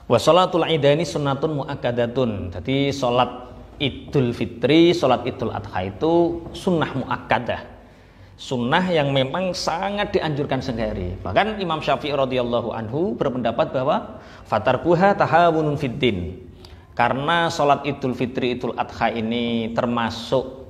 Wa sholatul idaini sunnatun muakkadatun. Jadi sholat Idul Fitri, sholat Idul Adha itu sunnah muakkadah, sunnah yang memang sangat dianjurkan sehari. Bahkan Imam Syafi'i radhiyallahu anhu berpendapat bahwa fatarkuha tahawunun fiddin. Karena sholat Idul Fitri, Idul Adha ini termasuk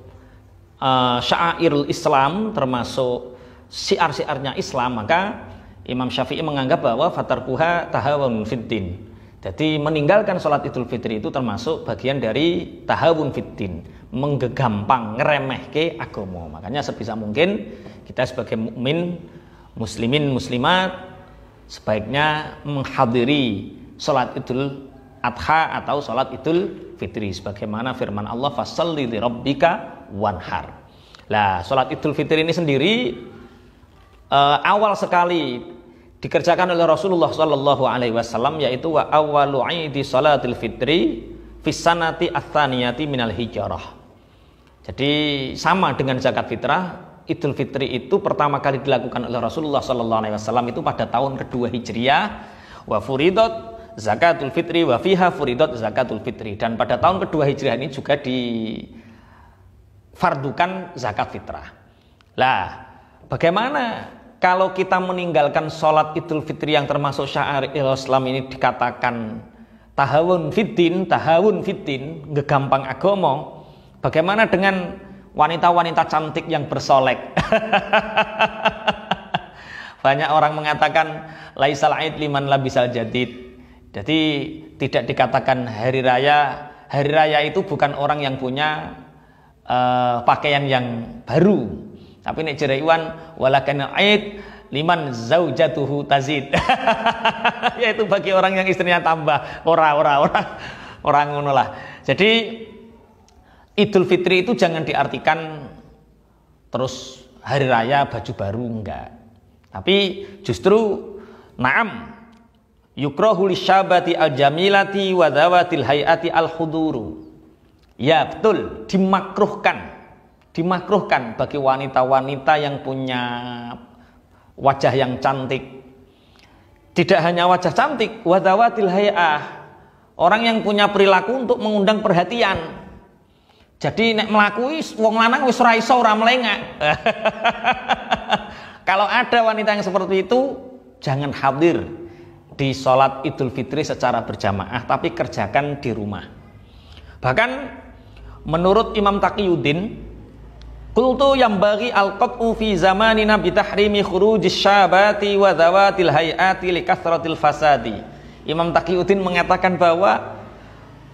syairul Islam, termasuk syiar-syiarnya Islam, maka Imam Syafi'i menganggap bahwa fatarkuha tahawunun fiddin. Jadi meninggalkan sholat Idul Fitri itu termasuk bagian dari tahawun fiddin, menggegampang, ngeremehke agama. Makanya sebisa mungkin kita sebagai mukmin, muslimin, muslimat sebaiknya menghadiri sholat Idul Adha atau sholat Idul Fitri, sebagaimana firman Allah, fasholli li rabbika wanhar. Lah, sholat Idul Fitri ini sendiri awal sekali dikerjakan oleh Rasulullah Shallallahu Alaihi Wasallam, yaitu wa awwalu aidi salatil fitri fis sanati ats-tsaniyati minal hijrah. Jadi sama dengan zakat fitrah, Idul Fitri itu pertama kali dilakukan oleh Rasulullah Shallallahu Alaihi Wasallam itu pada tahun kedua Hijriah. Wa furidat zakatul fitri wa fiha furidat zakatul fitri, dan pada tahun kedua Hijriah ini juga difardukan zakat fitrah. Lah, bagaimana kalau kita meninggalkan sholat Idul Fitri yang termasuk syair Islam ini dikatakan tahawun fiddin, gegampang agama? Bagaimana dengan wanita-wanita cantik yang bersolek? Banyak orang mengatakan laisal aid liman labisal jadid. Jadi tidak dikatakan hari raya. Hari raya itu bukan orang yang punya pakaian yang baru. Tapi nek jere Iwan walakan aid liman zaujatuhu tazid. Yaitu bagi orang yang istrinya tambah. Orang ngono lah. Jadi Idul Fitri itu jangan diartikan terus hari raya baju baru, enggak. Tapi justru na'am yukrahu lisyabati al-jamilati wa dhawatil hayati al-huduru. Ya betul, dimakruhkan bagi wanita-wanita yang punya wajah yang cantik. Tidak hanya wajah cantik, wa dhawatil hayah, orang yang punya perilaku untuk mengundang perhatian. Jadi nek mlakui wong lanang wis ora iso ora melengak. Kalau ada wanita yang seperti itu, jangan hadir di sholat Idul Fitri secara berjamaah, tapi kerjakan di rumah. Bahkan menurut Imam Taqiyuddin, qultu yambaghi al-qat'u fi zamanina bi tahrimi khurujis syabati wa dhawatil hayati li kathratil fasadi. Imam Taqiyuddin mengatakan bahwa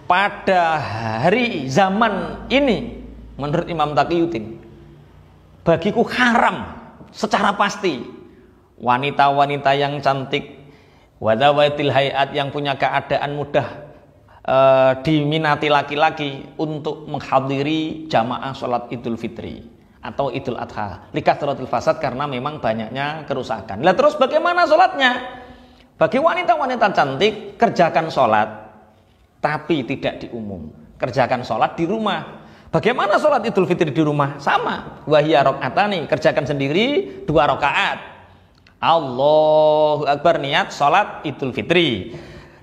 pada hari zaman ini, menurut Imam Taqiyuddin, bagiku haram secara pasti wanita-wanita yang cantik, wadawatil hayat, yang punya keadaan mudah diminati laki-laki untuk menghadiri jamaah sholat Idul Fitri atau Idul Adha likathratil fasad, karena memang banyaknya kerusakan. Lah terus bagaimana sholatnya? Bagi wanita-wanita cantik, kerjakan sholat tapi tidak di umum, kerjakan sholat di rumah. Bagaimana sholat Idul Fitri di rumah? Sama, wahiyya rakaatani, kerjakan sendiri 2 rakaat. Allahu Akbar, niat sholat Idul Fitri.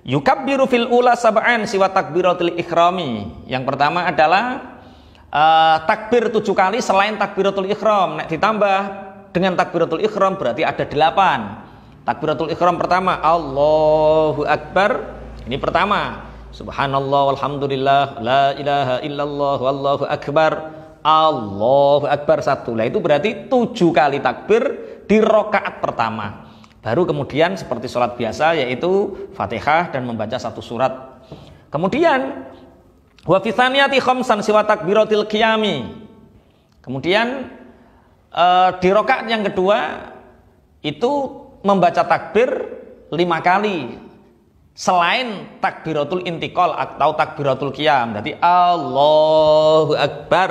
Yukabbiru fil ula sab'an siwa takbiratul ikhrami. Yang pertama adalah takbir 7 kali selain takbiratul ikhram. Nek ditambah dengan takbiratul ikhram berarti ada 8. Takbiratul ikhram pertama Allahu Akbar, ini pertama. Subhanallah walhamdulillah la ilaha illallah wallahu akbar, Allahu Akbar 1. Lah itu berarti 7 kali takbir di rakaat pertama. Baru kemudian seperti sholat biasa, yaitu Fatihah dan membaca 1 surat. Kemudian wa fi tsaniyati khamsan siwa takbiratil qiyami. Kemudian di rakaat yang kedua itu membaca takbir 5 kali selain takbiratul intiqal atau takbiratul qiyam. Berarti Allahu Akbar,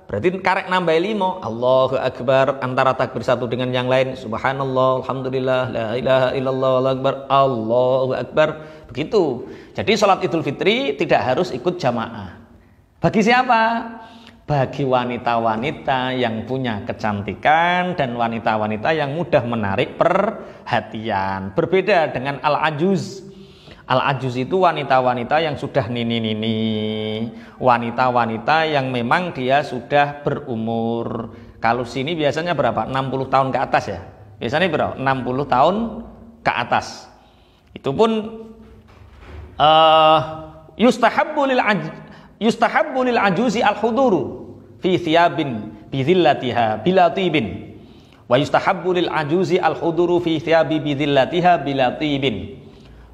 berarti karek nambah 5 Allahu Akbar antara takbir satu dengan yang lain. Subhanallah, alhamdulillah, la ilaha illallah, wallahu akbar, Allahu Akbar. Begitu. Jadi sholat Idul Fitri tidak harus ikut jamaah. Bagi siapa? Bagi wanita-wanita yang punya kecantikan dan wanita-wanita yang mudah menarik perhatian. Berbeda dengan al-ajuz. Al-ajuz itu wanita-wanita yang sudah nini-nini, wanita-wanita yang memang dia sudah berumur. Kalau sini biasanya berapa? 60 tahun ke atas ya. Biasanya berapa? 60 tahun ke atas. Itu pun yustahabbu lil ajuzi al-huduru fi thiyabin bi dhillatiha bila tibin. Wa yustahabbu lil ajuzi al-huduru fi thiyabi bi dhillatiha bila tibin.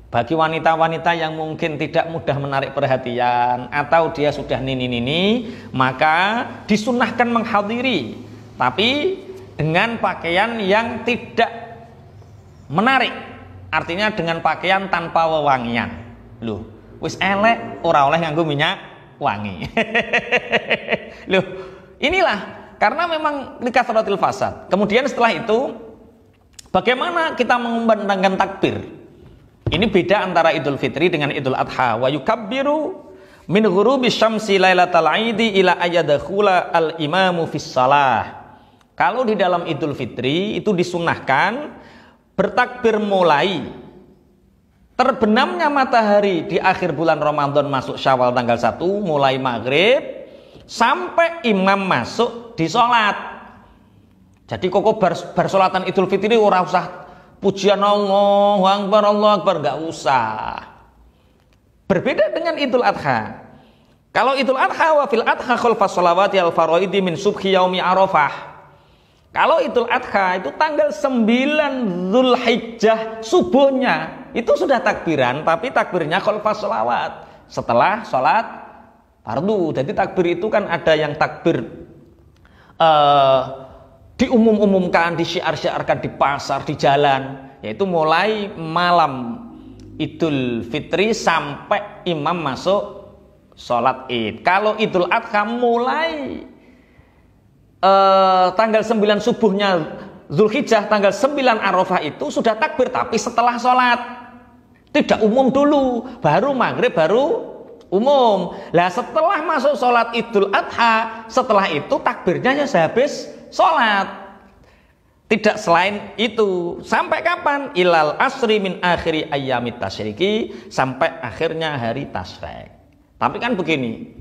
Bagi wanita-wanita yang mungkin tidak mudah menarik perhatian atau dia sudah nini-nini, maka disunahkan menghadiri, tapi dengan pakaian yang tidak menarik. Artinya dengan pakaian tanpa wewangian. Loh, wis elek ora oleh nganggo minyak wangi. Loh, inilah karena memang likasratil fasad. Kemudian setelah itu bagaimana kita mengumandangkan takbir? Ini beda antara Idul Fitri dengan Idul Adha. Wa yukabbiru min ghurubi syamsi lailatal aidi ila ayyadakhula al-imamu fis shalah. Kalau di dalam Idul Fitri itu disunahkan bertakbir mulai terbenamnya matahari di akhir bulan Ramadan masuk Syawal tanggal 1 mulai maghrib sampai imam masuk di sholat. Jadi kok bar sholatan Idul Fitri ora usah pujian Allahu Akbar, nggak usah. Berbeda dengan Idul Adha. Kalau Idul Adha wa fil adha khalfas sholawati al faraidi min subhi yaumi Arafah. Kalau Idul Adha itu tanggal 9 Zulhijjah subuhnya itu sudah takbiran, tapi takbirnya khalfas sholawat setelah sholat fardu. Jadi takbir itu kan ada yang takbir diumum-umumkan, disyiar-syiarkan di pasar, di jalan, yaitu mulai malam Idul Fitri sampai imam masuk sholat id. Kalau Idul Adha mulai tanggal 9 subuhnya Zulhijjah, tanggal 9 Arafah itu sudah takbir, tapi setelah sholat. Tidak umum dulu, baru maghrib, baru umum. Lah setelah masuk sholat Idul Adha, setelah itu takbirnya ya sehabis sholat. Tidak selain itu. Sampai kapan? Ilal asri min akhiri ayyamit tasyriki, sampai akhirnya hari tasyrik. Tapi kan begini,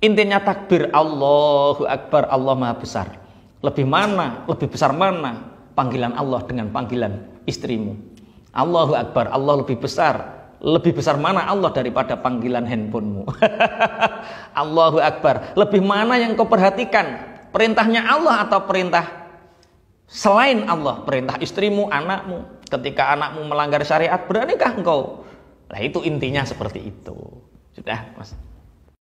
intinya takbir Allahu Akbar, Allah Maha Besar. Lebih besar mana panggilan Allah dengan panggilan istrimu? Allahu Akbar, Allah lebih besar. Lebih besar mana Allah daripada panggilan handphonemu? Allahu Akbar, lebih mana yang kau perhatikan? Perintahnya Allah atau perintah selain Allah? Perintah istrimu, anakmu. Ketika anakmu melanggar syariat, beranikah engkau? Nah itu intinya seperti itu. Sudah, Mas.